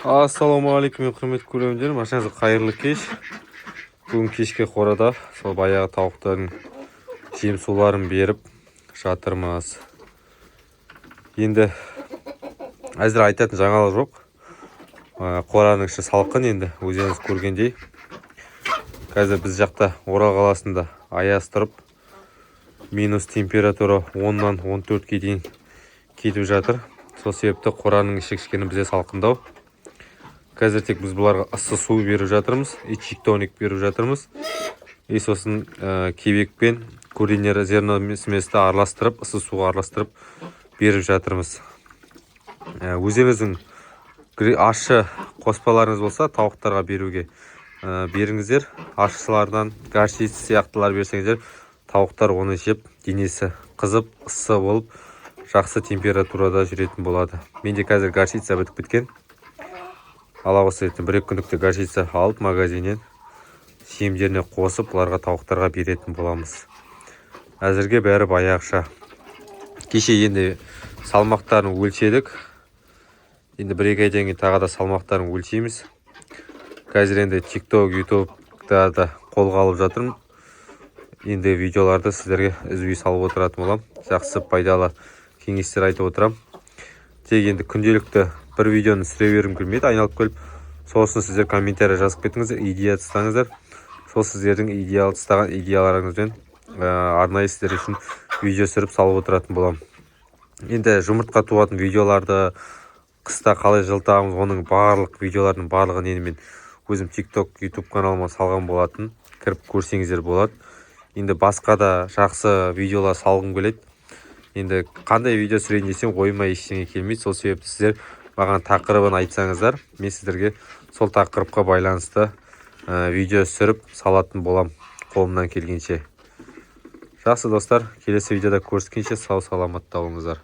Ассалаумағалейкум құрметті көрермендер, машинаңызға қайырлы кеш. Бүгін кешке қорада сол баяғы тауықтардың жем суларын беріп жатырмыз. Енді әзір айтатын жаңалық жоқ. Қораның іші салқын, енді өздеріңіз көргендей. Қазір біз жақта Орал қаласында аяз тұрып, минус температура 10-нан 14-ке дейін кетіп жатыр. Сол себепті қораның іші кішкене бізде салқындау. Қазір тек біз бұларға ыссы су беріп жатырмыз, чик-тоник беріп жатырмыз. Сосын кебекпен куринер зерно сместі араластырып, ыссы суға араластырып беріп жатырмыз. Өздеріңіздің ащы қоспаларыңыз болса, тауықтарға беруге беріңіздер. Ащылардан горчица сияқтылар берсеңіздер, тауықтар оны жеп, денесі қызып, ыссы болып, жақсы температурада жүретін болады. Менде қазір горчица бітіп кеткен. Ала осы бір-екі күндікте горчица алып магазиннен семдеріне қосып, бұларға тауықтарға беретін боламыз. Әзірге бәрі баяғыша. Кеше енді салмақтарын өлшедік. Енді бір-екі айдан кейін тағы да салмақтарын өлшейміз. Қазір енді TikTok, YouTube-да да қолға алып жатырмын. Енді видеоларды сіздерге үзбей салып отыратын болам. Жақсы пайдалы кеңестер айтып отырам. Тек енді күнделікті бір видеоны сүре бергім келмейді, айналып келіп. Сосын сіздер комментарий жазып кетіңіздер, идея тастаңыздар. Сол сіздердің идеал тастаған идеяларыңызбен арнайы сіздер үшін видео сүріп салып отыратын болам. Енді жұмыртқа туатын видеоларды қыста қалай жылытамыз, оның барлық видеолардың барлығын енді мен өзім TikTok, YouTube каналыма салған болатын. Кіріп көрсеңіздер болады. Енді басқа да жақсы видеолар салғым келеді. Енді қандай видео сүрейін десем, ойыма ештеңе келмейді. Сол себепті сіздер маған тақырыбын айтсаңыздар, мен сіздерге сол тақырыпқа байланысты видео сүріп салатын болам қолымнан келгенше. Жақсы достар, келесі видеода көріскенше сау саламатта болыңыздар.